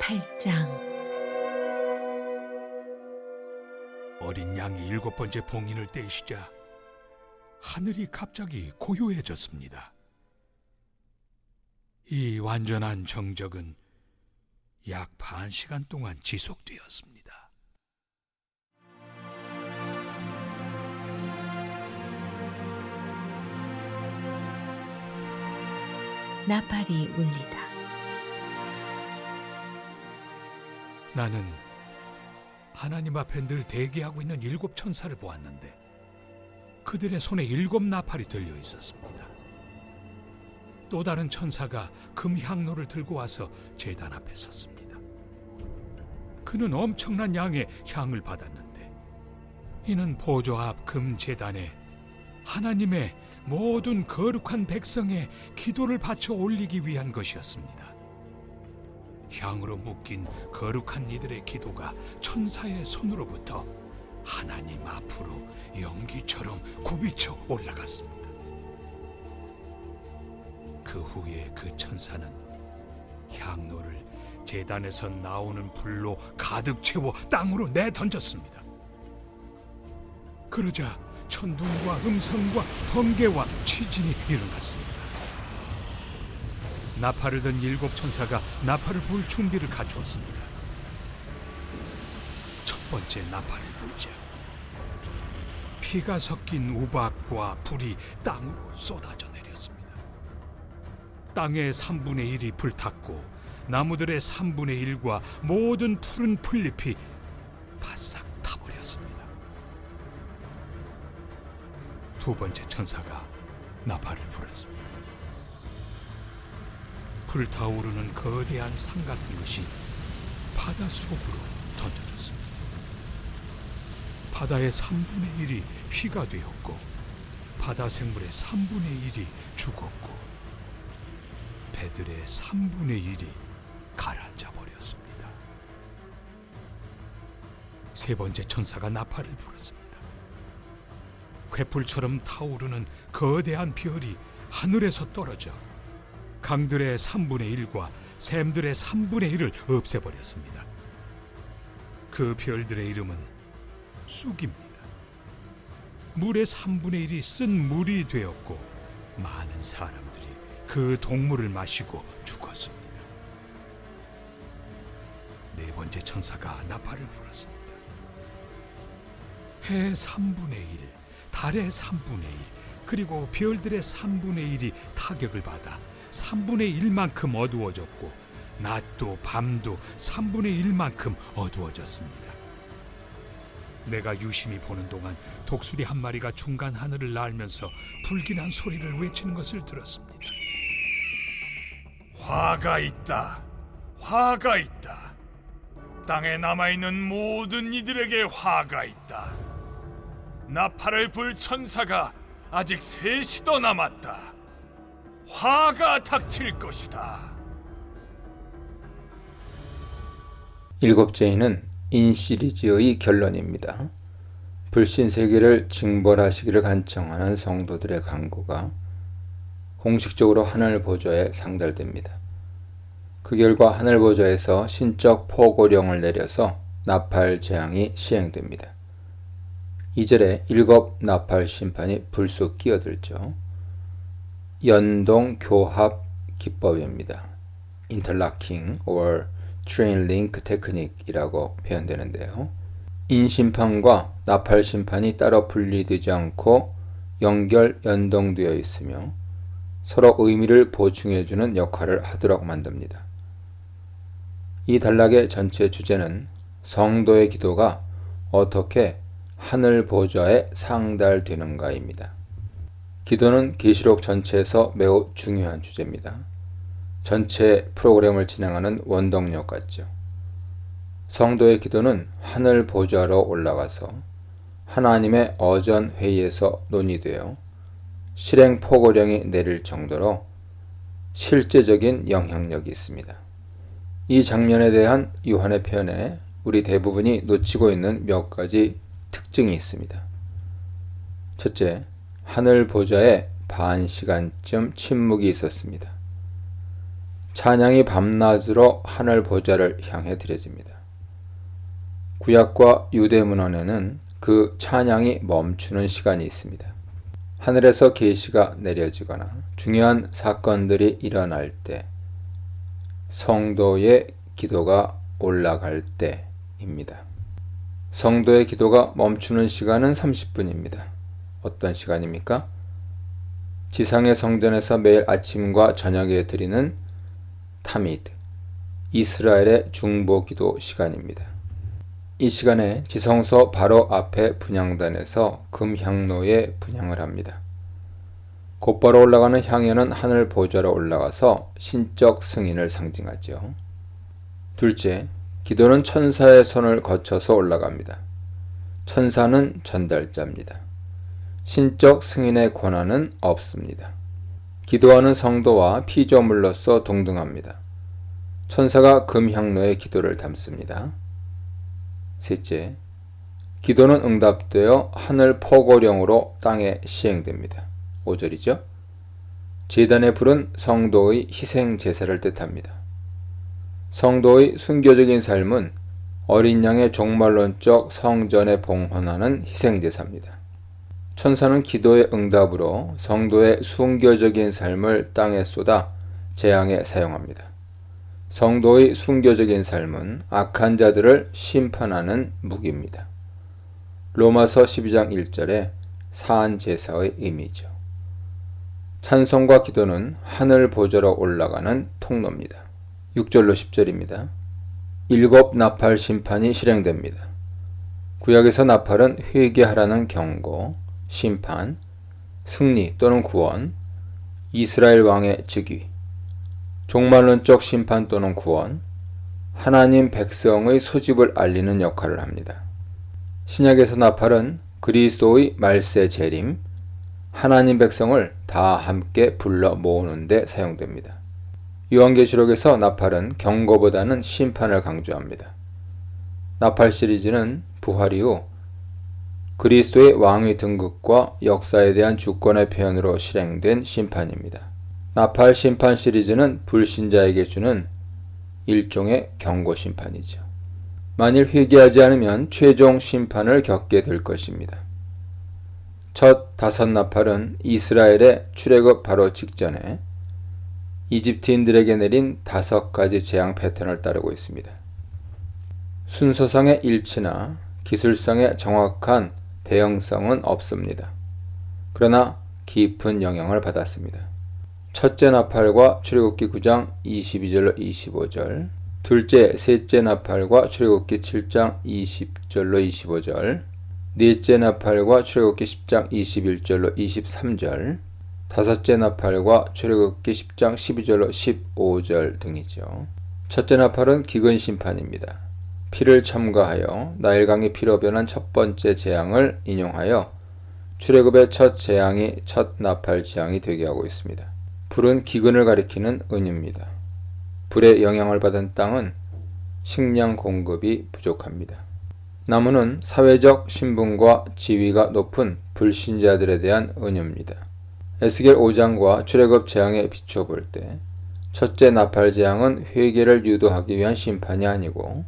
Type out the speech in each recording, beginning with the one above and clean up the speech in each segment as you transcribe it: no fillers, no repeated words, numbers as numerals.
8장. 어린 양이 7번째 봉인을 떼시자 하늘이 갑자기 고요해졌습니다. 이 완전한 정적은 약 반 시간 동안 지속되었습니다. 나팔이 울리다. 나는 하나님 앞에 늘 대기하고 있는 7 천사를 보았는데 그들의 손에 7 나팔이 들려 있었습니다. 또 다른 천사가 금 향로를 들고 와서 제단 앞에 섰습니다. 그는 엄청난 양의 향을 받았는데 이는 보좌 앞 금 제단에 하나님의 모든 거룩한 백성의 기도를 바쳐 올리기 위한 것이었습니다. 향으로 묶인 거룩한 이들의 기도가 천사의 손으로부터 하나님 앞으로 연기처럼 굽이쳐 올라갔습니다. 그 후에 그 천사는 향로를 제단에서 나오는 불로 가득 채워 땅으로 내던졌습니다. 그러자 천둥과 음성과 번개와 지진이 일어났습니다. 나팔을 든 7 천사가 나팔을 불 준비를 갖추었습니다. 첫 번째 나팔을 불자 피가 섞인 우박과 불이 땅으로 쏟아져 내렸습니다. 땅의 3분의 1이 불탔고 나무들의 3분의 1과 모든 푸른 풀잎이 바싹 타버렸습니다. 두 번째 천사가 나팔을 불었습니다. 불타오르는 거대한 산 같은 것이 바다 속으로 던져졌습니다. 바다의 3분의 1이 피가 되었고 바다 생물의 3분의 1이 죽었고 배들의 3분의 1이 가라앉아 버렸습니다. 세 번째 천사가 나팔을 불었습니다. 횃불처럼 타오르는 거대한 별이 하늘에서 떨어져 강들의 3분의 1과 샘들의 3분의 1을 없애버렸습니다. 그 별들의 이름은 쑥입니다. 물의 3분의 1이 쓴 물이 되었고 많은 사람들이 그 동물을 마시고 죽었습니다. 네 번째 천사가 나팔을 불었습니다. 해의 3분의 1, 달의 3분의 1, 그리고 별들의 3분의 1이 타격을 받아 3분의 1만큼 어두워졌고 낮도 밤도 3분의 1만큼 어두워졌습니다. 내가 유심히 보는 동안 독수리 한 마리가 중간 하늘을 날면서 불길한 소리를 외치는 것을 들었습니다. 화가 있다. 화가 있다. 땅에 남아있는 모든 이들에게 화가 있다. 나팔을 불 천사가 아직 셋이 더 남았다. 화가 닥칠 것이다. 7제인은 인 시리즈의 결론입니다. 불신 세계를 징벌하시기를 간청하는 성도들의 간구가 공식적으로 하늘 보좌에 상달됩니다. 그 결과 하늘 보좌에서 신적 포고령을 내려서 나팔 재앙이 시행됩니다. 2절에 7 나팔 심판이 불쑥 끼어들죠. 연동 교합 기법입니다. Interlocking or Chain Link Technique이라고 표현되는데요. 인심판과 나팔 심판이 따로 분리되지 않고 연동되어 있으며 서로 의미를 보충해주는 역할을 하도록 만듭니다. 이 단락의 전체 주제는 성도의 기도가 어떻게 하늘 보좌에 상달되는가입니다. 기도는 계시록 전체에서 매우 중요한 주제입니다. 전체 프로그램을 진행하는 원동력 같죠. 성도의 기도는 하늘 보좌로 올라가서 하나님의 어전 회의에서 논의되어 실행 포고령이 내릴 정도로 실제적인 영향력이 있습니다. 이 장면에 대한 요한의 표현에 우리 대부분이 놓치고 있는 몇 가지 특징이 있습니다. 첫째, 하늘 보좌에 반 시간쯤 침묵이 있었습니다. 찬양이 밤낮으로 하늘 보좌를 향해 드려집니다. 구약과 유대 문헌에는 그 찬양이 멈추는 시간이 있습니다. 하늘에서 계시가 내려지거나 중요한 사건들이 일어날 때, 성도의 기도가 올라갈 때입니다. 성도의 기도가 멈추는 시간은 30분입니다. 어떤 시간입니까? 지상의 성전에서 매일 아침과 저녁에 드리는 타미드, 이스라엘의 중보기도 시간입니다. 이 시간에 지성소 바로 앞에 분향단에서 금향로에 분향을 합니다. 곧바로 올라가는 향연은 하늘 보좌로 올라가서 신적 승인을 상징하죠. 둘째, 기도는 천사의 손을 거쳐서 올라갑니다. 천사는 전달자입니다. 신적 승인의 권한은 없습니다. 기도하는 성도와 피조물로서 동등합니다. 천사가 금향로에 기도를 담습니다. 셋째, 기도는 응답되어 하늘 포고령으로 땅에 시행됩니다. 5절이죠. 제단의 불은 성도의 희생 제사를 뜻합니다. 성도의 순교적인 삶은 어린 양의 종말론적 성전에 봉헌하는 희생 제사입니다. 천사는 기도의 응답으로 성도의 순교적인 삶을 땅에 쏟아 재앙에 사용합니다. 성도의 순교적인 삶은 악한 자들을 심판하는 무기입니다. 로마서 12장 1절에 사한 제사의 의미죠. 찬송과 기도는 하늘 보좌로 올라가는 통로입니다. 6절로 10절입니다. 7 나팔 심판이 실행됩니다. 구약에서 나팔은 회개하라는 경고, 심판, 승리 또는 구원, 이스라엘 왕의 즉위, 종말론적 심판 또는 구원, 하나님 백성의 소집을 알리는 역할을 합니다. 신약에서 나팔은 그리스도의 말세 재림, 하나님 백성을 다 함께 불러 모으는 데 사용됩니다. 요한계시록에서 나팔은 경고보다는 심판을 강조합니다. 나팔 시리즈는 부활 이후 그리스도의 왕위 등극과 역사에 대한 주권의 표현으로 실행된 심판입니다. 나팔 심판 시리즈는 불신자에게 주는 일종의 경고 심판이죠. 만일 회개하지 않으면 최종 심판을 겪게 될 것입니다. 첫 5 나팔은 이스라엘의 출애굽 바로 직전에 이집트인들에게 내린 5가지 재앙 패턴을 따르고 있습니다. 순서상의 일치나 기술상의 정확한 대형성은 없습니다. 그러나 깊은 영향을 받았습니다. 첫째 나팔과 출애굽기 9장 22절로 25절, 둘째, 셋째 나팔과 출애굽기 7장 20절로 25절, 넷째 나팔과 출애굽기 10장 21절로 23절, 다섯째 나팔과 출애굽기 10장 12절로 15절 등이죠. 첫째 나팔은 기근 심판입니다. 피를 첨가하여 나일강이 피로 변한 첫 번째 재앙을 인용하여 출애굽의 첫 재앙이 첫 나팔 재앙이 되게 하고 있습니다. 불은 기근을 가리키는 은유입니다. 불의 영향을 받은 땅은 식량 공급이 부족합니다. 나무는 사회적 신분과 지위가 높은 불신자들에 대한 은유입니다. 에스겔 5장과 출애굽 재앙에 비추어 볼 때 첫째 나팔 재앙은 회개를 유도하기 위한 심판이 아니고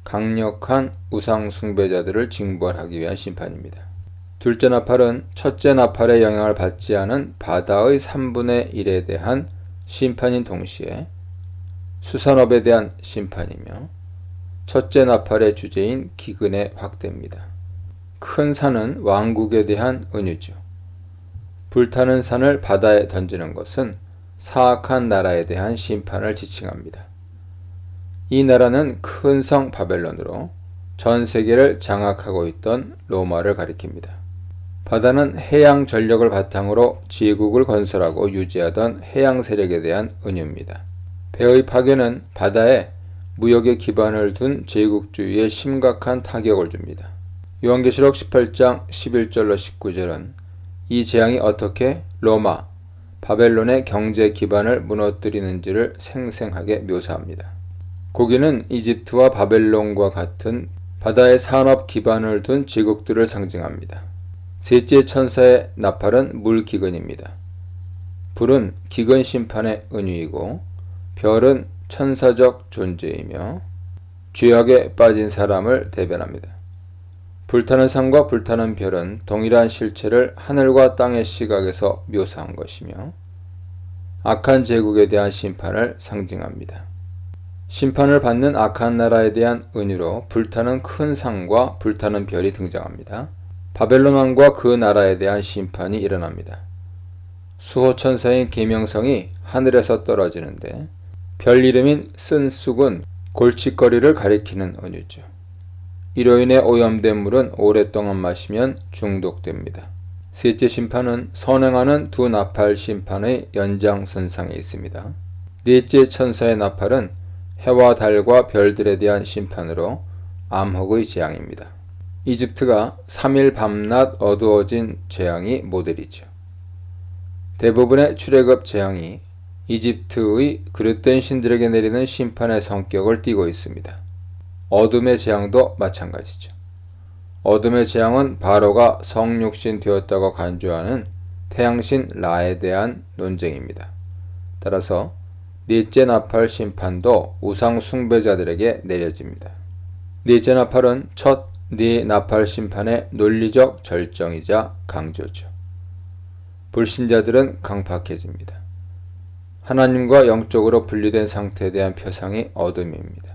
강력한 우상 숭배자들을 징벌하기 위한 심판입니다. 둘째 나팔은 첫째 나팔의 영향을 받지 않은 바다의 3분의 1에 대한 심판인 동시에 수산업에 대한 심판이며 첫째 나팔의 주제인 기근의 확대입니다. 큰 산은 왕국에 대한 은유죠. 불타는 산을 바다에 던지는 것은 사악한 나라에 대한 심판을 지칭합니다. 이 나라는 큰 성 바벨론으로 전 세계를 장악하고 있던 로마를 가리킵니다. 바다는 해양 전력을 바탕으로 제국을 건설하고 유지하던 해양 세력에 대한 은유입니다. 배의 파괴는 바다에 무역의 기반을 둔 제국주의에 심각한 타격을 줍니다. 요한계시록 18장 11절로 19절은 이 재앙이 어떻게 로마, 바벨론의 경제 기반을 무너뜨리는지를 생생하게 묘사합니다. 고기는 이집트와 바벨론과 같은 바다의 산업 기반을 둔 제국들을 상징합니다. 셋째 천사의 나팔은 물기근입니다. 불은 기근 심판의 은유이고 별은 천사적 존재이며 죄악에 빠진 사람을 대변합니다. 불타는 산과 불타는 별은 동일한 실체를 하늘과 땅의 시각에서 묘사한 것이며 악한 제국에 대한 심판을 상징합니다. 심판을 받는 악한 나라에 대한 은유로 불타는 큰 산과 불타는 별이 등장합니다. 바벨론 왕과 그 나라에 대한 심판이 일어납니다. 수호천사인 계명성이 하늘에서 떨어지는데 별 이름인 쓴쑥은 골칫거리를 가리키는 은유죠. 이로 인해 오염된 물은 오랫동안 마시면 중독됩니다. 셋째 심판은 선행하는 두 나팔 심판의 연장선상에 있습니다. 넷째 천사의 나팔은 해와 달과 별들에 대한 심판으로 암흑의 재앙입니다. 이집트가 3일 밤낮 어두워진 재앙이 모델이죠. 대부분의 출애굽 재앙이 이집트의 그릇된 신들에게 내리는 심판의 성격을 띠고 있습니다. 어둠의 재앙도 마찬가지죠. 어둠의 재앙은 바로가 성육신 되었다고 간주하는 태양신 라에 대한 논쟁입니다. 따라서 넷째 나팔 심판도 우상 숭배자들에게 내려집니다. 넷째 나팔은 첫 네 나팔 심판의 논리적 절정이자 강조죠. 불신자들은 강팍해집니다. 하나님과 영적으로 분리된 상태에 대한 표상이 어둠입니다.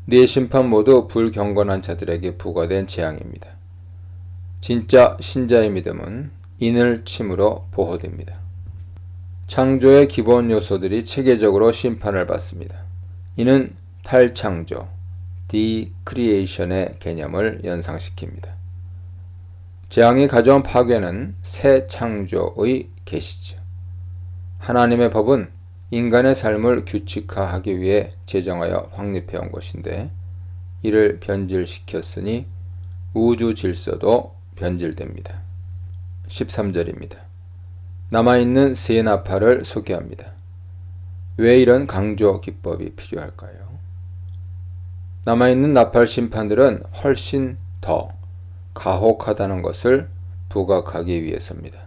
네 심판 모두 불경건한 자들에게 부과된 재앙입니다. 진짜 신자의 믿음은 인을 침으로 보호됩니다. 창조의 기본 요소들이 체계적으로 심판을 받습니다. 이는 탈창조, 디크리에이션의 개념을 연상시킵니다. 재앙이 가져온 파괴는 새 창조의 계시죠. 하나님의 법은 인간의 삶을 규칙화하기 위해 제정하여 확립해 온 것인데 이를 변질시켰으니 우주 질서도 변질됩니다. 13절입니다. 남아있는 세 나팔을 소개합니다. 왜 이런 강조 기법이 필요할까요? 남아있는 나팔 심판들은 훨씬 더 가혹하다는 것을 부각하기 위해서입니다.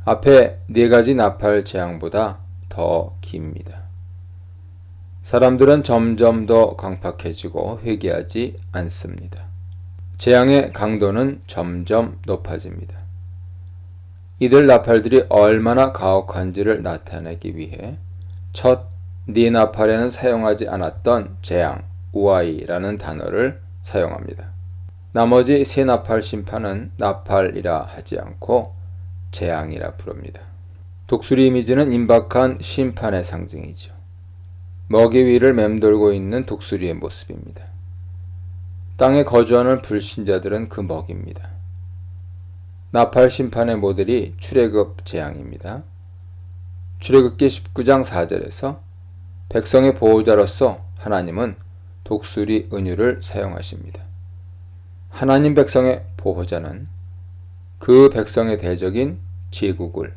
앞에 네 가지 나팔 재앙보다 더 깁니다. 사람들은 점점 더 강팍해지고 회개하지 않습니다. 재앙의 강도는 점점 높아집니다. 이들 나팔들이 얼마나 가혹한지를 나타내기 위해 첫 네 나팔에는 사용하지 않았던 재앙, 우아이라는 단어를 사용합니다. 나머지 세 나팔 심판은 나팔이라 하지 않고 재앙이라 부릅니다. 독수리 이미지는 임박한 심판의 상징이죠. 먹이 위를 맴돌고 있는 독수리의 모습입니다. 땅에 거주하는 불신자들은 그 먹입니다. 나팔 심판의 모델이 출애굽 재앙입니다. 출애굽기 19장 4절에서 백성의 보호자로서 하나님은 독수리 은유를 사용하십니다. 하나님 백성의 보호자는 그 백성의 대적인 제국을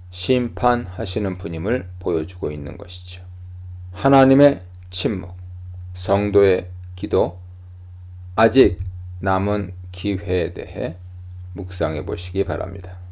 심판하시는 분임을 보여주고 있는 것이죠. 하나님의 침묵, 성도의 기도, 아직 남은 기회에 대해 묵상해 보시기 바랍니다.